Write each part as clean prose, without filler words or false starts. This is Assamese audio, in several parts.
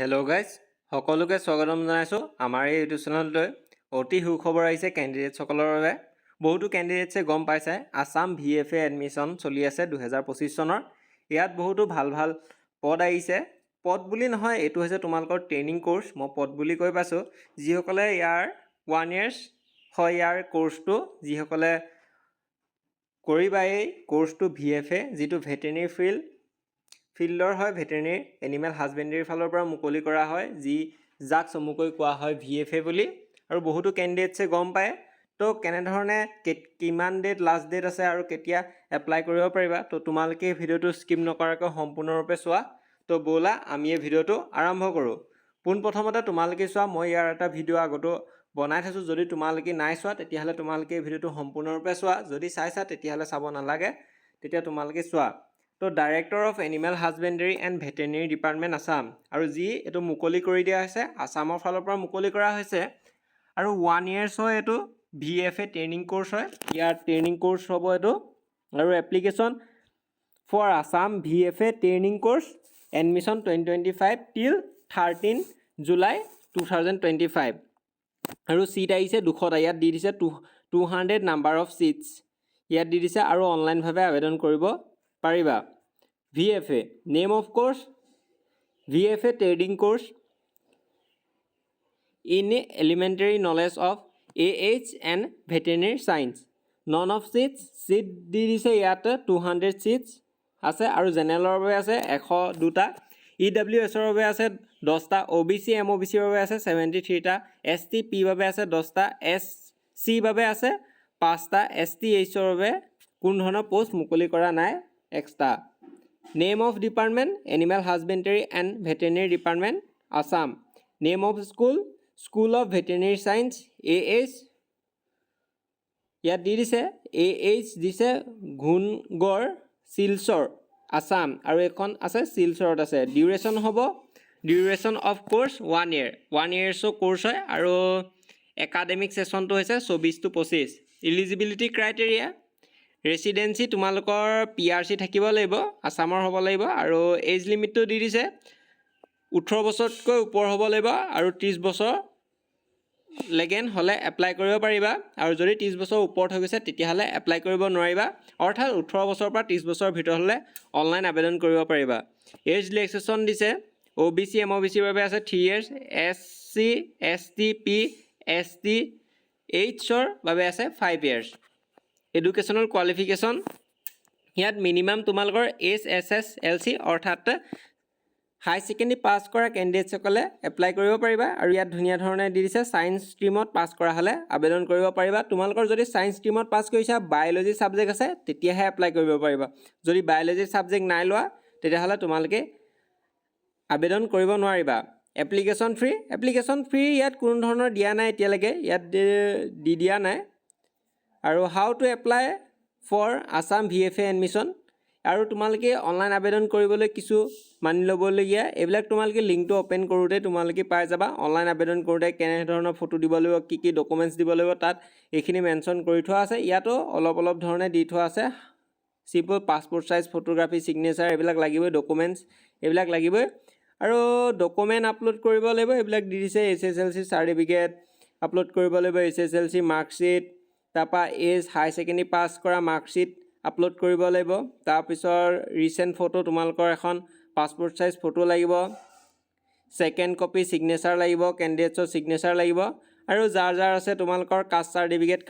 হেল্ল' গাইজ, সকলোকে স্বাগতম জনাইছোঁ আমাৰ এই ইউটিউব চেনেলটোলৈ। অতি সুখবৰ আহিছে কেণ্ডিডেটসকলৰ বাবে। বহুতো কেণ্ডিডেটছে গম পাইছে আছাম VFA এডমিশ্যন চলি আছে 2025 চনৰ। ইয়াত বহুতো ভাল ভাল পদ আহিছে। পদ বুলি নহয়, এইটো হৈছে তোমালোকৰ ট্ৰেইনিং কোৰ্চ। মই পদ বুলি কৈ পাইছোঁ। যিসকলে ইয়াৰ 1 years হয় ইয়াৰ কোৰ্চটো, যিসকলে কৰিবা এই কোৰ্চটো VFA, যিটো ভেটেৰিনেৰী ফিল্ডৰ হয়, ভেটেৰিনেৰী এনিমেল হাজবেণ্ডেৰীৰ ফালৰ পৰা মুকলি কৰা হয়, যাক চমুকৈ কোৱা হয় VFA বুলি। আৰু বহুতো কেণ্ডিডেটছে গম পায় তো কেনেধৰণে কিমান ডেট লাষ্ট ডেট আছে আৰু কেতিয়া এপ্লাই কৰিব পাৰিবা। তো তোমালোকে এই ভিডিঅ'টো স্কিপ নকৰাকৈ সম্পূৰ্ণৰূপে চোৱা। তো ব'লা আমি এই ভিডিঅ'টো আৰম্ভ কৰোঁ। পোনপ্ৰথমতে তোমালোকে চোৱা, মই ইয়াৰ এটা ভিডিঅ' আগতো বনাই থৈছোঁ। যদি তোমালোকে নাই চোৱা তেতিয়াহ'লে তোমালোকে এই ভিডিঅ'টো সম্পূৰ্ণৰূপে চোৱা। যদি চাইছা তেতিয়াহ'লে চাব নালাগে, তেতিয়া তোমালোকে চোৱা। তো director of animal husbandry and veterinary department Assam, আৰু এইটো মুকলি কৰি দিয়া হৈছে, আছামৰ ফালৰ পৰা মুকলি কৰা হৈছে। আৰু 1 years হয় এইটো VFA ট্ৰেইনিং কোৰ্চ হয়। ইয়াৰ ট্ৰেইনিং কোৰ্চ হ'ব এইটো। আৰু application for Assam VFA training course admission 2025 till 13 July 2025। আৰু চিট আহিছে 200টা। ইয়াত দি দিছে 200 নাম্বাৰ অফ চিটছ ইয়াত দি দিছে। আৰু অনলাইনভাৱে আবেদন কৰিব পাৰিবা। VFA name of course VFA training course in elementary knowledge of AH and veterinary science. None of seat দি দিছে ইয়াত 200 চিটছ আছে। আৰু জেনেৰেলৰ বাবে আছে 102টা, EWSৰ বাবে আছে 10টা, OBC MOBCৰ বাবে আছে 73টা, ST-P বাবে আছে 10টা, SC বাবে আছে 5টা, ST-Hৰ বাবে কোনো ধৰণৰ পোষ্ট মুকলি কৰা নাই extra. Name of department animal husbandry and veterinary department Assam. Name of school of veterinary science AH ইয়াত দি দিছে। AH দিছে ঘুনগড় শিলচৰ আছাম, আৰু এখন আছে শিলচৰত আছে। Duration of course 1 year 1 years course হয়। আৰু একাডেমিক ছেশ্যনটো হৈছে 24 to 25। ইলিজিবিলিটি ক্ৰাইটেৰিয়া ৰেচিডেঞ্চি তোমালোকৰ PRC থাকিব লাগিব, আছামৰ হ'ব লাগিব। আৰু এজ লিমিটটো দি দিছে 18 বছৰতকৈ ওপৰ হ'ব লাগিব। আৰু 30 বছৰ লেগেন হ'লে এপ্লাই কৰিব পাৰিবা। আৰু যদি 30 বছৰ ওপৰত হৈ গৈছে তেতিয়াহ'লে এপ্লাই কৰিব নোৱাৰিবা। অৰ্থাৎ 18 বছৰৰ পৰা 30 বছৰৰ ভিতৰত হ'লে অনলাইন আবেদন কৰিব পাৰিবা। এজ ৰিলেক্সেশ্যন দিছে। OBC MOBCৰ বাবে আছে 3 years, SC ST-P ST-Hৰ বাবে আছে 5 years। এডুকেশ্যনেল কোৱালিফিকেশ্যন ইয়াত মিনিমাম তোমালোকৰ SSLC অৰ্থাৎ হাই ছেকেণ্ডেৰী পাছ কৰা কেণ্ডিডেটসকলে এপ্লাই কৰিব পাৰিবা। আৰু ইয়াত ধুনীয়া ধৰণে দি দিছে ছায়েন্স ষ্ট্ৰীমত পাছ কৰা হ'লে আবেদন কৰিব পাৰিবা। তোমালোকৰ যদি ছায়েন্স ষ্ট্ৰীমত পাছ কৰিছা, বায়'লজি ছাবজেক্ট আছে, তেতিয়াহে এপ্লাই কৰিব পাৰিবা। যদি বায়'লজি ছাবজেক্ট নাই লোৱা তেতিয়াহ'লে তোমালোকে আবেদন কৰিব নোৱাৰিবা। এপ্লিকেশ্যন ফ্ৰী ইয়াত কোনো ধৰণৰ দিয়া নাই এতিয়ালৈকে, ইয়াত দি দিয়া নাই। আৰু how to apply for Assam VFA admission, আৰু তোমালোকে অনলাইন আবেদন কৰিবলৈ কিছু মানি ল'বলগীয়া, এইবিলাক তোমালোকে লিংকটো অ'পেন কৰোঁতে তোমালোকে পাই যাবা। অনলাইন আবেদন কৰোঁতে কেনেধৰণৰ ফটো দিব লাগিব, কি ডকুমেণ্টছ দিব লাগিব, তাত এইখিনি মেনশ্যন কৰি থোৱা আছে। ইয়াতো অলপ ধৰণে দি থোৱা আছে। Simple passport size photography, signature এইবিলাক লাগিবই, ডকুমেণ্টছ এইবিলাক লাগিবই। আৰু ডকুমেণ্ট আপলোড কৰিব লাগিব, এইবিলাক দি দিছে। SSLC চাৰ্টিফিকেট আপলোড কৰিব লাগিব, SSLC মাৰ্কশ্বিট, তাৰপৰা হাই ছেকেণ্ডেৰী পাছ কৰা মাৰ্কশ্বিট আপলোড কৰিব লাগিব। তাৰপিছত ৰিচেণ্ট ফটো তোমালোকৰ এখন পাছপৰ্ট চাইজ ফটো লাগিব, ছেকেণ্ড কপি ছিগনেচাৰ লাগিব, কেণ্ডিডেটছৰ ছিগনেচাৰ লাগিব। আৰু যাৰ আছে তোমালোকৰ কাষ্ট চাৰ্টিফিকেট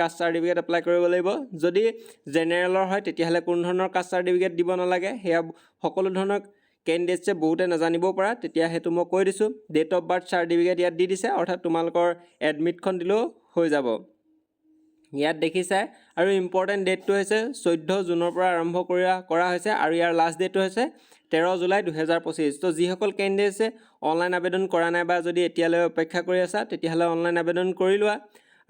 এপ্লাই কৰিব লাগিব। যদি জেনেৰেলৰ হয় তেতিয়াহ'লে কোনো ধৰণৰ কাষ্ট চাৰ্টিফিকেট দিব নালাগে। সেয়া সকলো ধৰণৰ কেণ্ডিডেটছে বহুতে নাজানিবও পাৰা, তেতিয়া সেইটো মই কৈ দিছোঁ। ডেট অফ বাৰ্থ চাৰ্টিফিকেট ইয়াত দি দিছে, অৰ্থাৎ তোমালোকৰ এডমিটখন দিলেও হৈ যাব। ইয়াত দেখিছে। আৰু ইম্পৰ্টেণ্ট ডেটটো হৈছে 14 জুনৰ পৰা আৰম্ভ কৰা হৈছে। আৰু ইয়াৰ লাষ্ট ডেটটো হৈছে 13 জুলাই 2025। তো যিসকল কেণ্ডিডেটছে অনলাইন আবেদন কৰা নাই বা যদি এতিয়ালৈ অপেক্ষা কৰি আছা তেতিয়াহ'লে অনলাইন আবেদন কৰি লোৱা।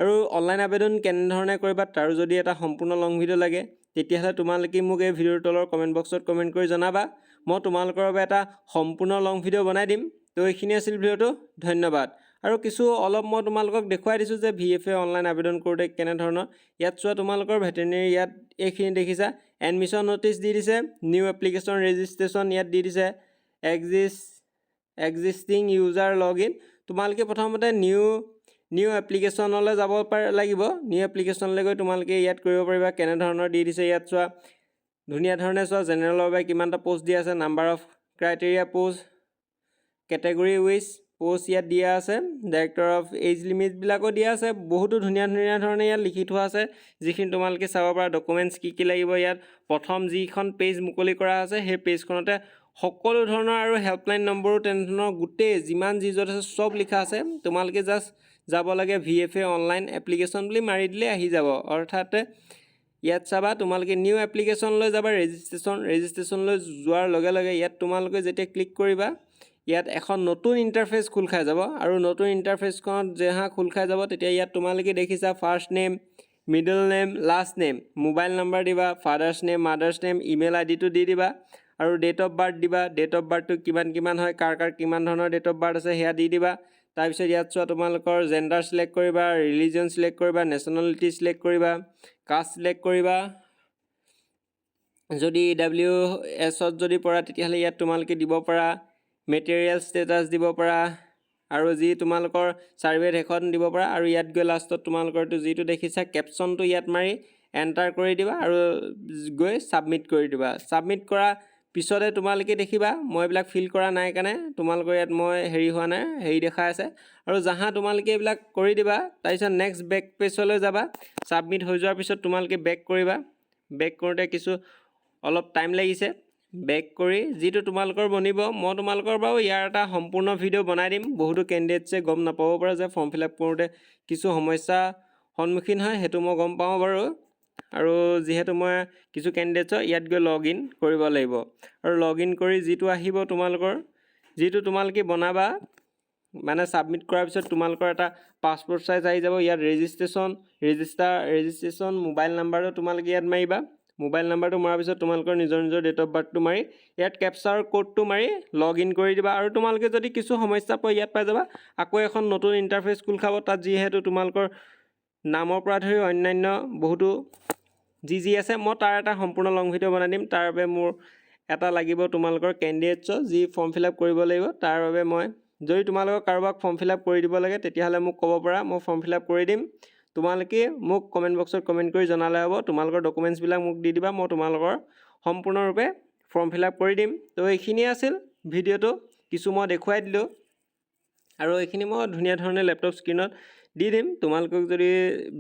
আৰু অনলাইন আবেদন কেনেধৰণে কৰিবা তাৰো যদি এটা সম্পূৰ্ণ লং ভিডিঅ' লাগে তেতিয়াহ'লে তোমালোকে মোক এই ভিডিঅ'ৰ তলৰ কমেণ্ট বক্সত কমেণ্ট কৰি জনাবা। মই তোমালোকৰ বাবে এটা সম্পূৰ্ণ লং ভিডিঅ' বনাই দিম। তো এইখিনি আছিল ভিডিঅ'টো, ধন্যবাদ। আৰু অলপ মই তোমালোকক দেখুৱাই দিছোঁ যে VFA অনলাইন আবেদন কৰোঁতে কেনেধৰণৰ। ইয়াত চোৱা তোমালোকৰ ভেটেৰিনেৰী, ইয়াত এইখিনি দেখিছা এডমিশ্যন ন'টিচ দি দিছে, নিউ এপ্লিকেশ্যন ৰেজিষ্ট্ৰেশ্যন ইয়াত দি দিছে, এক্সিষ্টিং ইউজাৰ লগ ইন তোমালোকে প্ৰথমতে নিউ এপ্লিকেশ্যনলৈ যাব লাগিব নিউ এপ্লিকেশ্যনলৈ গৈ তোমালোকে ইয়াত কৰিব পাৰিবা কেনেধৰণৰ দি দিছে ইয়াত চোৱা ধুনীয়া ধৰণে চোৱা জেনেৰেলৰ বাবে কিমানটা পোষ্ট দিয়া আছে number of criteria post category wish post ইয়াত দিয়া আছে ডাইৰেক্টৰ অফ এজ লিমিটবিলাকো দিয়া আছে বহুতো ধুনীয়া ধৰণে ইয়াত লিখি থোৱা আছে যিখিনি তোমালোকে চাব পৰা ডকুমেণ্টছ কি লাগিব ইয়াত প্ৰথম যিখন পেজ মুকলি কৰা আছে সেই পেজখনতে সকলো ধৰণৰ আৰু হেল্পলাইন নম্বৰো তেনেধৰণৰ গোটেই যিমান যি য'ত আছে চব লিখা আছে তোমালোকে জাষ্ট যাব লাগে VFA অনলাইন এপ্লিকেশ্যন বুলি মাৰি দিলে আহি যাব অৰ্থাৎ ইয়াত চাবা তোমালোকে নিউ এপ্লিকেশ্যনলৈ যাবা ৰেজিষ্ট্ৰেশ্যনলৈ যোৱাৰ লগে লগে ইয়াত তোমালোকে যেতিয়া ক্লিক কৰিবা ইয়াত এখন নতুন ইণ্টাৰফেচ খোল খাই যাব আৰু নতুন ইণ্টাৰফেচখনত যেহা খোল খাই যাব তেতিয়া ইয়াত তোমালোকে দেখিছা first name middle name last name mobile number দিবা father's name mother's name email আইডিটো দি দিবা আৰু ডেট অফ বাৰ্থ দিবা ডেট অফ বাৰ্থটো কিমান হয় কাৰ কিমান ধৰণৰ ডেট অফ বাৰ্থ আছে সেয়া দি দিবা তাৰপিছত ইয়াত চোৱা তোমালোকৰ জেণ্ডাৰ চিলেক্ট কৰিবা ৰিলিজন চিলেক্ট কৰিবা নেশ্যনেলিটি চিলেক্ট কৰিবা কাষ্ট চিলেক্ট কৰিবা যদি EWSত যদি পৰা তেতিয়াহ'লে ইয়াত তোমালোকে দিব পৰা মেটেৰিয়েল ষ্টেটাছ দিব পৰা আৰু যি তোমালোকৰ ছাৰ্ভেত এখন দিব পৰা আৰু ইয়াত গৈ লাষ্টত তোমালোকৰটো যিটো দেখিছা কেপশ্যনটো ইয়াত মাৰি এণ্টাৰ কৰি দিবা আৰু গৈ ছাবমিট কৰি দিবা ছাবমিট কৰা পিছতে তোমালোকে দেখিবা মই এইবিলাক ফিল কৰা নাই কাৰণে তোমালোকৰ ইয়াত মই হোৱা নাই দেখাই আছে আৰু যাহা তোমালোকে এইবিলাক কৰি দিবা তাৰপিছত নেক্সট বেক পেজলৈ যাবা ছাবমিট হৈ যোৱাৰ পিছত তোমালোকে বেক কৰিবা বেক কৰোঁতে কিছু অলপ টাইম লাগিছে বেক কৰি যিটো তোমালোকৰ বনিব মই তোমালোকৰ বাৰু ইয়াৰ এটা সম্পূৰ্ণ ভিডিঅ' বনাই দিম বহুতো কেণ্ডিডেটছে গম নাপাব পাৰে যে ফৰ্ম ফিল আপ কৰোঁতে কিছু সমস্যা সন্মুখীন হয় সেইটো মই গম পাওঁ বাৰু আৰু যিহেতু মই কিছু কেণ্ডিডেটছৰ ইয়াত গৈ লগ ইন কৰিব লাগিব আৰু লগ ইন কৰি যিটো আহিব তোমালোকৰ যিটো তোমালোকে বনাবা মানে ছাবমিট কৰাৰ পিছত তোমালোকৰ এটা পাছপোৰ্ট চাইজ আহি যাব ইয়াত ৰেজিষ্ট্ৰেশ্যন মোবাইল নাম্বাৰটো তোমালোকে ইয়াত মাৰিবা মোবাইল নাম্বাৰটো মৰাৰ পিছত তোমালোকৰ নিজৰ ডেট অফ বাৰ্থটো মাৰি ইয়াত কেপচাৰ কোডটো মাৰি লগ ইন কৰি দিবা আৰু তোমালোকে যদি কিছু সমস্যা পোৱা ইয়াত পাই যাবা আকৌ এখন নতুন ইণ্টাৰফেচ খোল খাব তাত যিহেতু তোমালোকৰ নামৰ পৰা ধৰি অন্যান্য বহুতো যি আছে মই তাৰ এটা সম্পূৰ্ণ লং ভিডিঅ' বনাই দিম তাৰ বাবে মোৰ এটা লাগিব তোমালোকৰ কেণ্ডিডেটছৰ যি ফৰ্ম ফিল আপ কৰিব লাগিব তাৰ বাবে মই যদি তোমালোকৰ কাৰোবাক ফৰ্ম ফিল আপ কৰি দিব লাগে তেতিয়াহ'লে মোক ক'ব পৰা মই ফৰ্ম ফিল আপ কৰি দিম তোমালোকে মোক কমেণ্ট বক্সত কমেণ্ট কৰি জনালে হ'ব তোমালোকৰ ডকুমেণ্টছবিলাক মোক দি দিবা মই তোমালোকৰ সম্পূৰ্ণৰূপে ফৰ্ম ফিল আপ কৰি দিম তো এইখিনিয়ে আছিল ভিডিঅ'টো কিছু মই দেখুৱাই দিলোঁ আৰু এইখিনি মই ধুনীয়া ধৰণে লেপটপ স্ক্ৰীণত দি দিম তোমালোকক যদি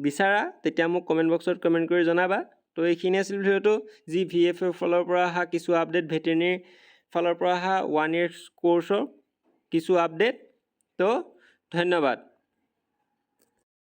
বিচাৰা তেতিয়া মোক কমেণ্ট বক্সত কমেণ্ট কৰি জনাবা তো এইখিনি আছিল ভিডিঅ'টো যি VFA ফালৰ পৰা অহা কিছু আপডেট ভেটেৰিনেৰী ফালৰ পৰা অহা 1 year কোৰ্ছৰ কিছু আপডেট তো ধন্যবাদ